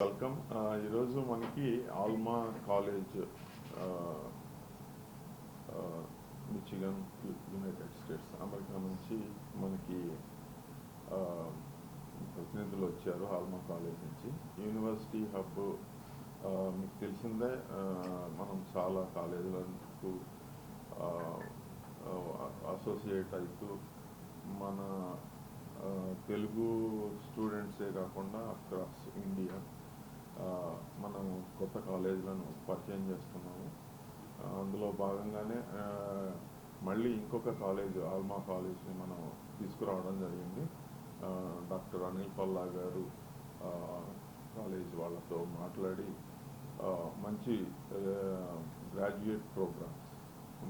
Welcome. ఈరోజు మనకి Alma college, Michigan, United States, America నుంచి మనకి ఆ, ప్రతినిధులు వచ్చారు. ఆల్మా కాలేజ్ నుంచి యూనివర్సిటీ హబ్ మీకు తెలిసిందే. మనం చాలా కాలేజీలకు అసోసియేట్ అవుతూ మన తెలుగు స్టూడెంట్సే కాకుండా అక్రాస్ ఇండియా మనం కొత్త కాలేజీలను పరిచయం చేస్తున్నాము. అందులో భాగంగానే మళ్ళీ ఇంకొక కాలేజ్, ఆల్మా కాలేజ్ని మనం తీసుకురావడం జరిగింది. డాక్టర్ అనిల్ పల్లా గారు కాలేజ్ వాళ్ళతో మాట్లాడి మంచి గ్రాడ్యుయేట్ ప్రోగ్రామ్స్,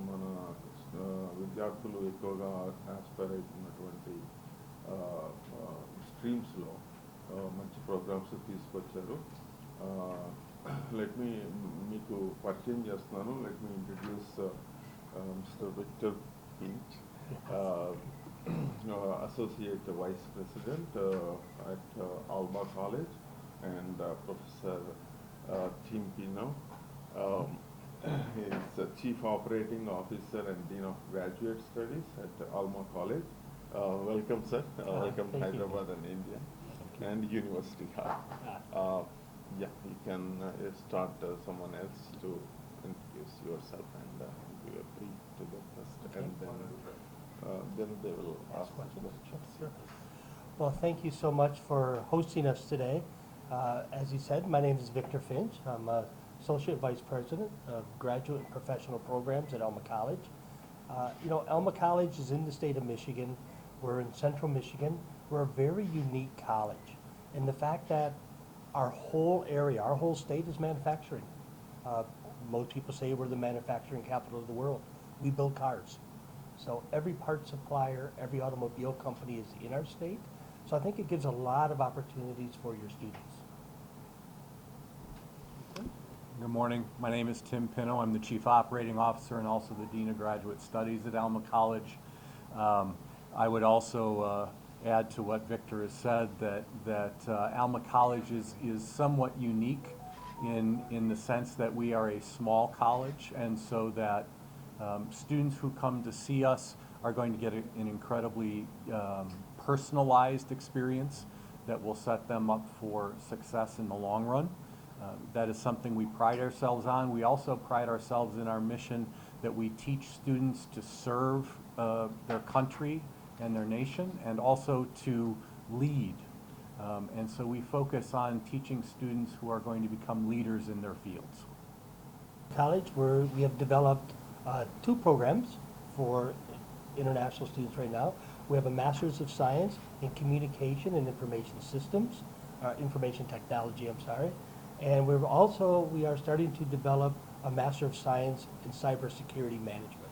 మన విద్యార్థులు ఎక్కువగా ఆస్పైర్ అవుతున్నటువంటి స్ట్రీమ్స్లో మంచి ప్రోగ్రామ్స్ తీసుకొచ్చారు. మీకు పరిచయం చేస్తున్నాను. Let me introduce mister Victor Finch, Associate Vice President at Alma College, and Professor Tim Pino. Um, he is Chief Operating Officer and Dean of Graduate Studies at Alma College. Welcome, sir. Welcome to Hyderabad and India and University Hub. Yeah, you can start someone else to introduce yourself and give a brief to the first, okay. And then they will ask questions. Sure. Well, thank you so much for hosting us today. As you said, my name is Victor Finch. I'm Associate Vice President of Graduate and Professional Programs at Alma College. Alma College is in the state of Michigan. We're in central Michigan. We're a very unique college. And the fact that our whole area, our whole state is manufacturing. Most people say we're the manufacturing capital of the world. We build cars. So every part supplier, every automobile company is in our state. So I think it gives a lot of opportunities for your students. Good morning. My name is Tim Pino. I'm the Chief Operating Officer and also the Dean of Graduate Studies at Alma College. I would also add to what Victor has said that Alma College is somewhat unique in the sense that we are a small college, and so that students who come to see us are going to get an incredibly personalized experience that will set them up for success in the long run. That is something we pride ourselves on. We also pride ourselves in our mission that we teach students to serve their country and their nation, and also to lead. And so we focus on teaching students who are going to become leaders in their fields. College, where we have developed two programs for international students right now. We have a Master's of Science in Communication and Information Systems, Information Technology, I'm sorry. And we are starting to develop a Master of Science in Cybersecurity Management.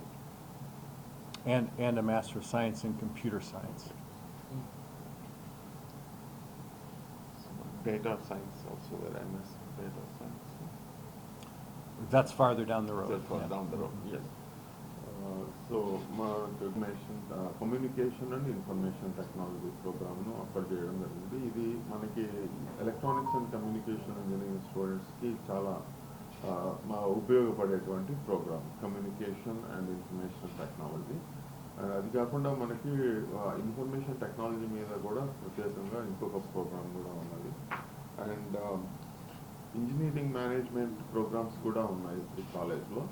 And a Master of Science in Computer Science. Data science also, where MS data science. That's farther down the road. That's far down the road, yes. So, communication and information technology ప్రోగ్రామ్ను upper చేయడం జరిగింది. ఇది మనకి electronics and communication engineering స్టూడెంట్స్కి చాలా ఉపయోగపడేటువంటి program, communication and information technology. అది కాకుండా మనకి ఇన్ఫర్మేషన్ టెక్నాలజీ మీద కూడా ప్రత్యేకంగా ఇంకొక ప్రోగ్రామ్ కూడా ఉన్నది. అండ్ ఇంజనీరింగ్ మేనేజ్మెంట్ ప్రోగ్రామ్స్ కూడా ఉన్నాయి ఈ కాలేజ్లో.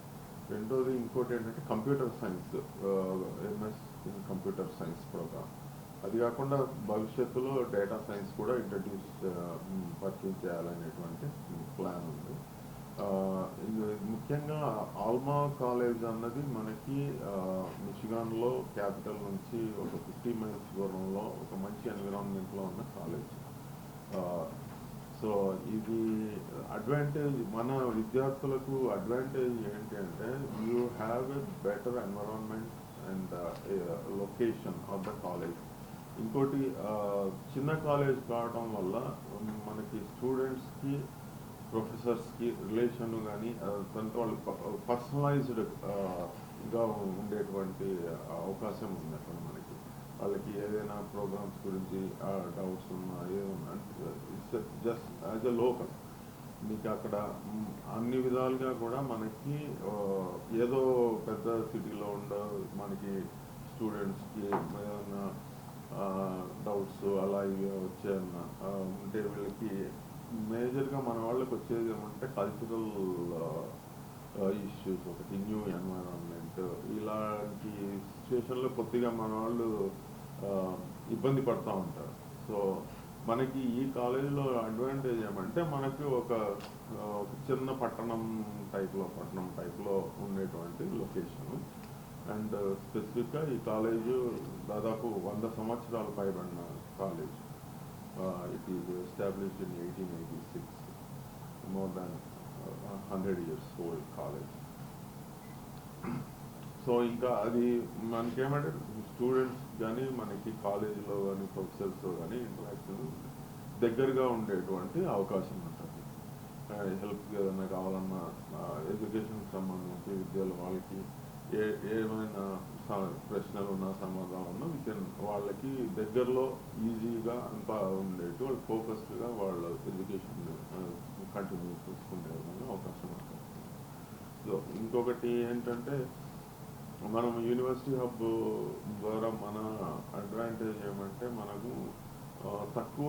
రెండోది ఇంకోటి ఏంటంటే computer science, MS in computer science program. అది కాకుండా భవిష్యత్తులో డేటా సైన్స్ కూడా పరిచయం చేయాలనేటువంటి ప్లాన్ ఉంది. ముఖ్యంగా ఆల్మా కాలేజ్ అన్నది మనకి మిచిగాన్లో క్యాపిటల్ నుంచి ఒక 50 మైల్స్ దూరంలో ఒక మంచి ఎన్విరాన్మెంట్లో ఉన్న కాలేజ్. సో ఇది అడ్వాంటేజ్, మన విద్యార్థులకు అడ్వాంటేజ్ ఏంటి అంటే you have a better environment and location of the college. ఇంకోటి చిన్న కాలేజ్ కావడం వల్ల మనకి స్టూడెంట్స్కి ప్రొఫెసర్స్కి రిలేషన్ కానీ దాంతో వాళ్ళు పర్సనలైజ్డ్గా ఉండేటువంటి అవకాశం ఉంది అక్కడ మనకి. వాళ్ళకి ఏదైనా ప్రోగ్రామ్స్ గురించి డౌట్స్ ఉన్నా ఏమన్నా it's just as a local మీకు అక్కడ అన్ని విధాలుగా కూడా మనకి ఏదో పెద్ద సిటీలో మనకి స్టూడెంట్స్కి ఏదైనా డౌట్స్ అలా ఇవి వచ్చాయన్న ఉంటే వీళ్ళకి మేజర్గా మన వాళ్ళకి వచ్చేది ఏమంటే కల్చరల్ ఇష్యూస్, ఒకటి న్యూ ఎన్వైరాన్మెంట్, ఇలాంటి సిచ్యువేషన్లో కొద్దిగా మన వాళ్ళు ఇబ్బంది పడుతూ ఉంటారు. సో మనకి ఈ కాలేజీలో అడ్వాంటేజ్ ఏమంటే మనకి ఒక చిన్న పట్టణం టైప్లో ఉండేటువంటి లొకేషను. అండ్ స్పెసిఫిక్గా ఈ కాలేజు దాదాపు 100 సంవత్సరాలు పైబడిన college. It is established in 1886, more than 100 years old college. So ఇంకా అది మనకేమంటే స్టూడెంట్స్ కానీ మనకి కాలేజీలో కానీ ప్రొఫెసర్స్తో కానీ ఇంటరాక్షన్ దగ్గరగా ఉండేటువంటి అవకాశం ఉంటుంది. హెల్ప్ ఏదైనా కావాలన్నా ఎడ్యుకేషన్కి సంబంధించి విద్యలు వాళ్ళకి ఏమైనా ప్రశ్నలు ఉన్నా సమాధానం ఉన్నా వాళ్ళకి దగ్గరలో ఈజీగా అంతా ఉండేట్టు వాళ్ళు ఫోకస్డ్గా వాళ్ళ ఎడ్యుకేషన్ కంటిన్యూ చేసుకునే విధంగా అవకాశం ఉంటుంది. సో ఇంకొకటి ఏంటంటే మనం యూనివర్సిటీ హబ్ ద్వారా మన అడ్వాంటేజ్ ఏమంటే మనకు తక్కువ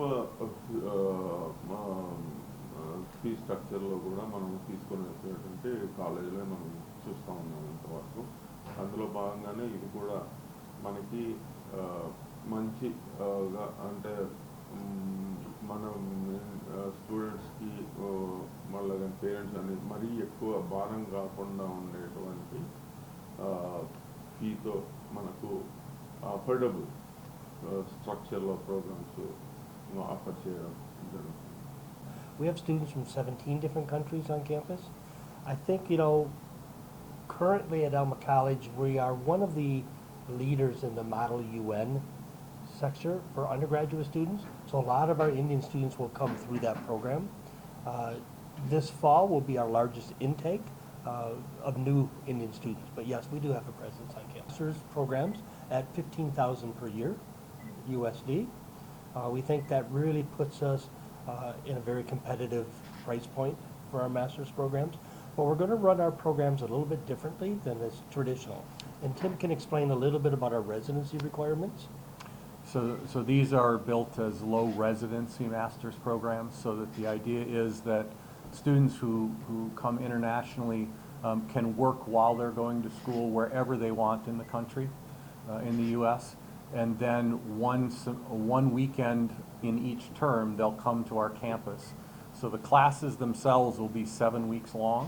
ఫీ స్ట్రక్చర్లో కూడా మనం తీసుకునేటువంటి కాలేజీలో మనం చూస్తూ ఉన్నాం ఇంతవరకు. అందులో భాగంగానే ఇది కూడా మనకి మంచి అంటే మనం స్టూడెంట్స్కి మళ్ళీ పేరెంట్స్ అనేది మరీ ఎక్కువ భారం కాకుండా ఉండేటువంటి ఫీతో మనకు అఫోర్డబుల్ స్ట్రక్చర్లో ప్రోగ్రామ్స్ ఆఫర్ చేయడం జరుగుతుంది. We have students from 17 different countries on campus. I think, currently at Alma College, we are one of the leaders in the Model UN sector for undergraduate students. So a lot of our Indian students will come through that program. This fall will be our largest intake of new Indian students. But yes, we do have a presence on campus. Master's programs at $15,000 per year, USD. We think that really puts us in a very competitive price point for our master's programs. But we're going to run our programs a little bit differently than is traditional. And Tim can explain a little bit about our residency requirements. So these are built as low residency master's programs, so that the idea is that students who come internationally can work while they're going to school wherever they want in the country, in the U.S., and then one weekend in each term they'll come to our campus. So the classes themselves will be 7 weeks long,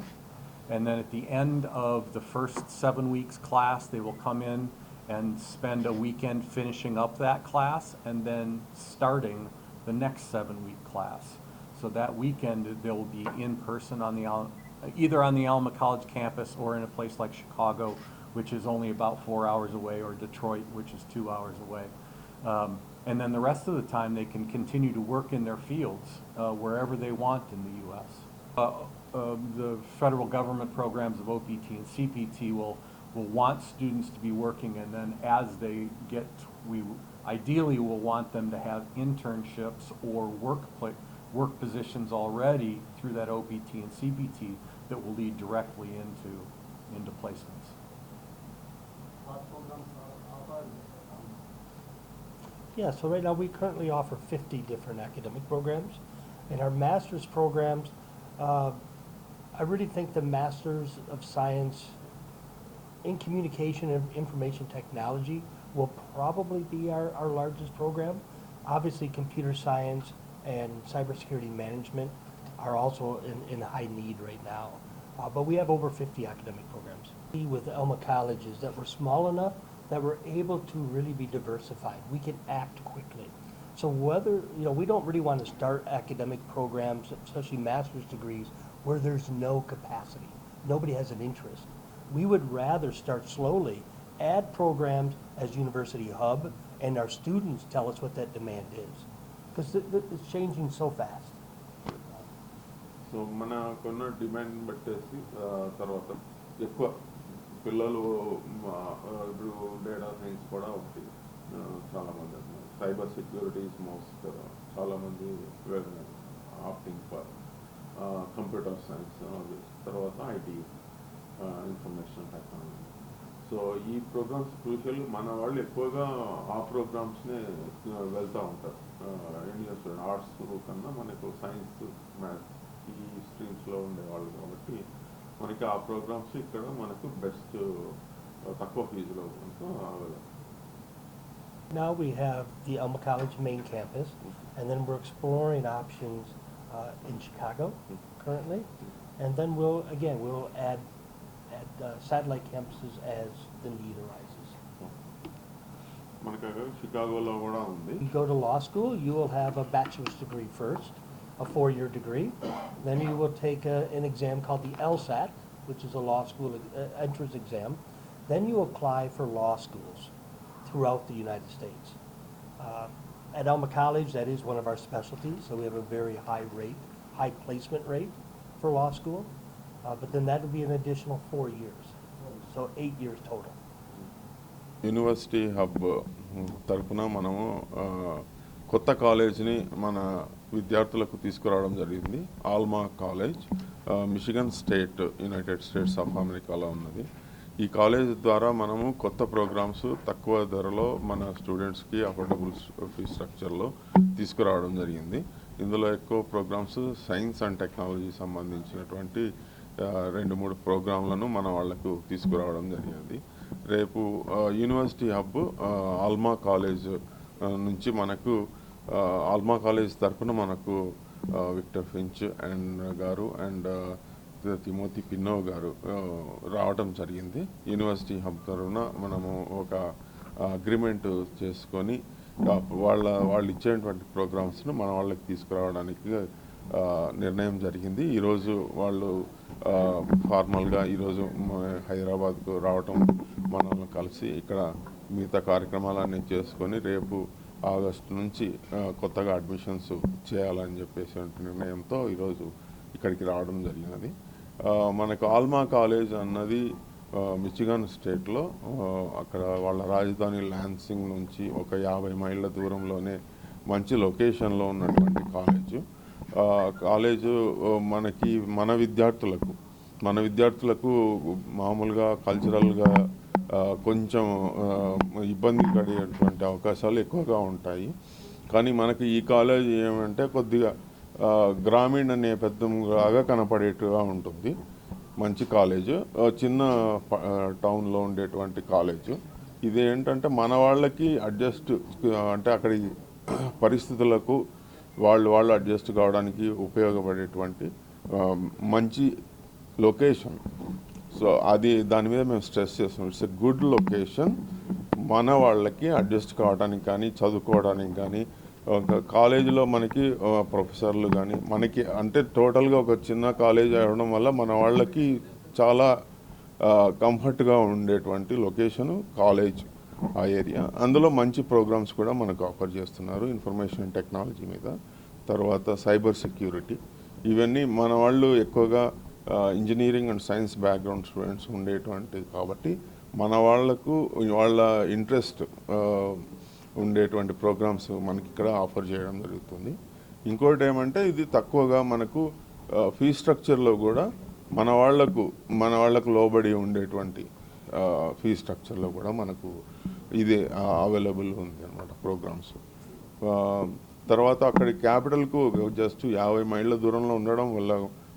and then at the end of the first 7 weeks class they will come in and spend a weekend finishing up that class and then starting the next 7-week class. So that weekend they'll be in person on either on the Alma College campus or in a place like Chicago, which is only about 4 hours away, or Detroit, which is 2 hours away. And then the rest of the time they can continue to work in their fields wherever they want in the U.S. The federal government programs of OPT and CPT will want students to be working, and then as they we ideally will want them to have internships or work positions already through that OPT and CPT that will lead directly into placements. Yeah, so right now we currently offer 50 different academic programs. In our master's programs, I really think the Masters of Science in Communication and Information Technology will probably be our largest program. Obviously, computer science and cybersecurity management are also in high need right now. But we have over 50 academic programs. With Alma College is that we're small enough that we're able to really be diversified. We can act quickly. So whether, we don't really want to start academic programs, especially master's degrees, where there's no capacity. Nobody has an interest. We would rather start slowly, add programs as University Hub, and our students tell us what that demand is. Because it's changing so fast. So మనకున్న demand బట్టేసి తర్వాత ఎక్కువ పిల్లలు ఇప్పుడు data science కూడా ఒకటి చాలామంది ఉన్నారు. Cyber security is most చాలామంది ఆప్టింగ్ ఫర్ కంప్యూటర్ సైన్స్, తర్వాత ఐటీ, ఇన్ఫర్మేషన్ టెక్నాలజీ. సో ఈ ప్రోగ్రామ్స్ క్రూషియల్. మన వాళ్ళు ఎక్కువగా ఆ ప్రోగ్రామ్స్నే వెళ్తూ ఉంటారు. ఇండియన్ స్టూడెంట్ ఆర్ట్స్ కన్నా మనకు సైన్స్, మ్యాథ్స్ ఈ స్ట్రీమ్స్లో ఉండేవాళ్ళు కాబట్టి మనకి ఆ ప్రోగ్రామ్స్ ఇక్కడ మనకు బెస్ట్ తక్కువ ఫీజులో available. Now we have the Alma College main campus, and then we're exploring options in Chicago currently, and then we'll add satellite campuses as the need arises. మనకు షికాగోలో కూడా ఉంది. You go to law school, you will have a bachelor's degree first, a 4-year degree. Then you will take an exam called the LSAT, which is a law school entrance exam. Then you apply for law schools throughout the United States. At Alma College, that is one of our specialties, so we have a very high placement rate for law school. But then that would be an additional 4 years, so 8 years total. University hub తరఫున మనము కొత్త కాలేజ్ని మన విద్యార్థులకు తీసుకురావడం జరిగింది. Alma college Michigan state, United States of అమెరికాలో ఉన్నది. ఈ కాలేజ్ ద్వారా మనము కొత్త ప్రోగ్రామ్స్ తక్కువ ధరలో మన స్టూడెంట్స్కి అఫోర్డబుల్ ఫీ స్ట్రక్చర్లో తీసుకురావడం జరిగింది. ఇందులో ఎక్కువ ప్రోగ్రామ్స్ సైన్స్ అండ్ టెక్నాలజీ సంబంధించినటువంటి 2-3 ప్రోగ్రాంలను మన వాళ్లకు తీసుకురావడం జరిగింది. రేపు యూనివర్సిటీ హబ్ ఆల్మా కాలేజ్ నుంచి మనకు ఆల్మా కాలేజ్ తరఫున మనకు విక్టర్ ఫించ్ గారు అండ్ తిమోతి పిన్నో గారు రావడం జరిగింది. యూనివర్సిటీ హబ్ తరఫున మనము ఒక అగ్రిమెంట్ చేసుకొని వాళ్ళు ఇచ్చేటువంటి ప్రోగ్రామ్స్ను మన వాళ్ళకి తీసుకురావడానికి నిర్ణయం జరిగింది. ఈరోజు వాళ్ళు ఫార్మల్గా ఈరోజు హైదరాబాద్కు రావటం, మనల్ని కలిసి ఇక్కడ మిగతా కార్యక్రమాలన్నీ చేసుకొని రేపు ఆగస్టు నుంచి కొత్తగా అడ్మిషన్స్ చేయాలని చెప్పేసి నిర్ణయంతో ఈరోజు ఇక్కడికి రావడం జరిగినది. మనకు ఆల్మా కాలేజ్ అన్నది మిచిగన్ స్టేట్లో అక్కడ వాళ్ళ రాజధాని లాన్సింగ్ నుంచి ఒక 50 మైళ్ళ దూరంలోనే మంచి లొకేషన్లో ఉన్నటువంటి కాలేజు మనకి మన విద్యార్థులకు మామూలుగా కల్చరల్గా కొంచెం ఇబ్బంది పడేటువంటి అవకాశాలు ఎక్కువగా ఉంటాయి. కానీ మనకి ఈ కాలేజ్ ఏమంటే కొద్దిగా గ్రామీణ నేపథ్యంలాగా కనపడేట్టుగా ఉంటుంది. మంచి కాలేజు, చిన్న టౌన్లో ఉండేటువంటి కాలేజు. ఇది ఏంటంటే మన వాళ్ళకి అడ్జస్ట్ అంటే అక్కడి పరిస్థితులకు వాళ్ళు అడ్జస్ట్ కావడానికి ఉపయోగపడేటువంటి మంచి లొకేషన్. సో దాని మీద మేము స్ట్రెస్ చేస్తాం. It's a good location. మన వాళ్ళకి అడ్జస్ట్ కావడానికి కానీ చదువుకోవడానికి కానీ ఒక కాలేజీలో మనకి ప్రొఫెసర్లు కానీ మనకి అంటే టోటల్గా ఒక చిన్న కాలేజ్ అవ్వడం వల్ల మన వాళ్ళకి చాలా కంఫర్ట్గా ఉండేటువంటి లొకేషను కాలేజ్ ఆ ఏరియా. అందులో మంచి ప్రోగ్రామ్స్ కూడా మనకు ఆఫర్ చేస్తున్నారు. ఇన్ఫర్మేషన్ టెక్నాలజీ మీద, తర్వాత సైబర్ సెక్యూరిటీ, ఇవన్నీ మన వాళ్ళు ఎక్కువగా engineering and science background students ఉండేటువంటి కాబట్టి మన వాళ్ళకు వాళ్ళ ఇంట్రెస్ట్ ఉండేటువంటి ప్రోగ్రామ్స్ మనకి ఇక్కడ ఆఫర్ చేయడం జరుగుతుంది. ఇంకోటి ఏమంటే ఇది తక్కువగా మనకు ఫీ స్ట్రక్చర్లో కూడా మన వాళ్ళకు లోబడి ఉండేటువంటి ఫీ స్ట్రక్చర్లో కూడా మనకు ఇదే అవైలబుల్ ఉంది అన్నమాట ప్రోగ్రామ్స్. తర్వాత అక్కడి క్యాపిటల్కు జస్ట్ 50 మైళ్ళ దూరంలో ఉండడం వల్ల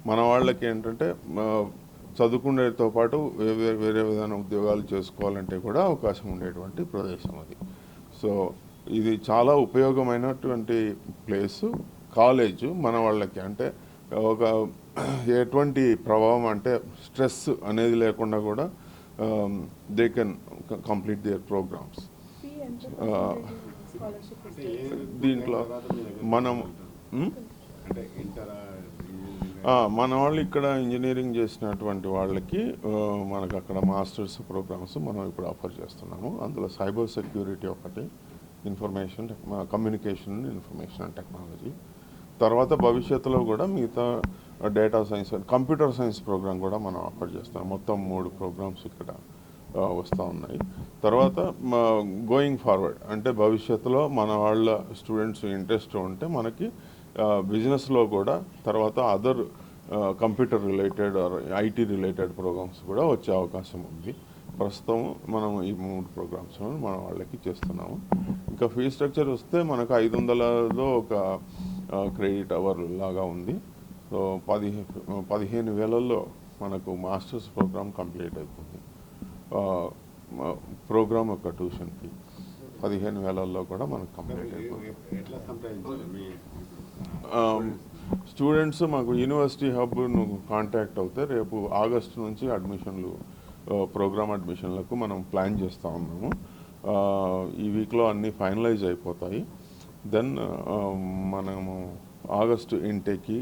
మన వాళ్ళకి ఏంటంటే చదువుకునేతో పాటు వేరే విధమైన ఉద్యోగాలు చేసుకోవాలంటే కూడా అవకాశం ఉండేటువంటి ప్రదేశం అది. సో ఇది చాలా ఉపయోగమైనటువంటి ప్లేసు, కాలేజు మన వాళ్ళకి. అంటే ఒక ఎటువంటి ప్రభావం అంటే స్ట్రెస్ అనేది లేకుండా కూడా they can complete their programs. దీంట్లో మనం మన వాళ్ళు ఇక్కడ ఇంజనీరింగ్ చేసినటువంటి వాళ్ళకి మనకు అక్కడ మాస్టర్స్ ప్రోగ్రామ్స్ మనం ఇప్పుడు ఆఫర్ చేస్తున్నాము. అందులో సైబర్ సెక్యూరిటీ ఒకటి, కమ్యూనికేషన్ ఇన్ఫర్మేషన్ అండ్ టెక్నాలజీ, తర్వాత భవిష్యత్తులో కూడా మిగతా data science, computer science program కూడా మనం ఆఫర్ చేస్తున్నాం. మొత్తం 3 ప్రోగ్రామ్స్ ఇక్కడ వస్తూ ఉన్నాయి. తర్వాత గోయింగ్ ఫార్వర్డ్ అంటే భవిష్యత్తులో మన వాళ్ళ స్టూడెంట్స్ ఇంట్రెస్ట్ ఉంటే మనకి బిజినెస్లో కూడా తర్వాత other computer related or IT related programs కూడా వచ్చే అవకాశం ఉంది. ప్రస్తుతం మనం ఈ 3 ప్రోగ్రామ్స్ మన వాళ్ళకి చేస్తున్నాము. ఇంకా ఫీ స్ట్రక్చర్ వస్తే మనకు 500లో ఒక క్రెడిట్ అవర్ లాగా ఉంది. సో 15,000లో మనకు మాస్టర్స్ ప్రోగ్రామ్ కంప్లీట్ అయిపోతుంది. ప్రోగ్రామ్ యొక్క ట్యూషన్ ఫీ 15,000లో కూడా మనకు కంప్లీట్ అయిపోతుంది. స్టూడెంట్స్ మాకు యూనివర్సిటీ హబ్ను కాంటాక్ట్ అవుతే రేపు ఆగస్టు నుంచి అడ్మిషన్లు ప్రోగ్రామ్ అడ్మిషన్లకు మనం ప్లాన్ చేస్తూ ఉన్నాము. ఈ వీక్లో అన్నీ ఫైనలైజ్ అయిపోతాయి. దెన్ మనము ఆగస్టు ఇంటేక్కి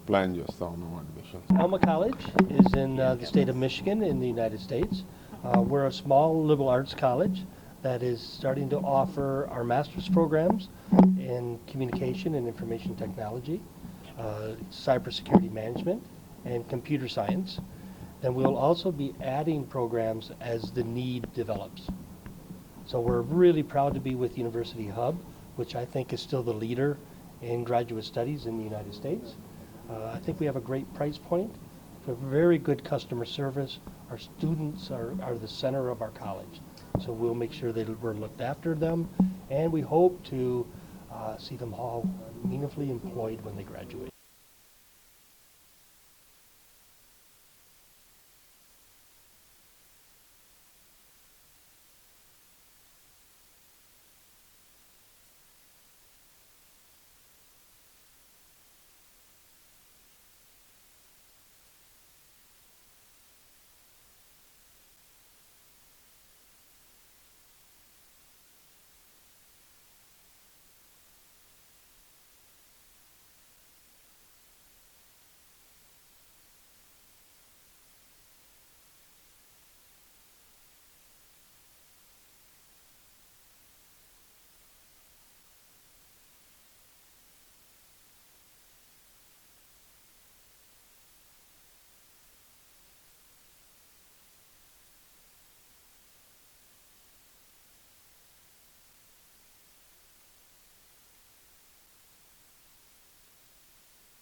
ప్లాన్ చేస్తూ ఉన్నాము admissions. Alma College is in the state of Michigan in the United States. We're a small liberal arts college that is starting to offer our master's programs in communication and information technology, cybersecurity management, and computer science. Then we'll also be adding programs as the need develops. So we're really proud to be with University Hub, which I think is still the leader in graduate studies in the United States. I think we have a great price point. We have very good customer service. Our students are the center of our college. So we'll make sure that we're looked after them, and we hope to see them all meaningfully employed when they graduate.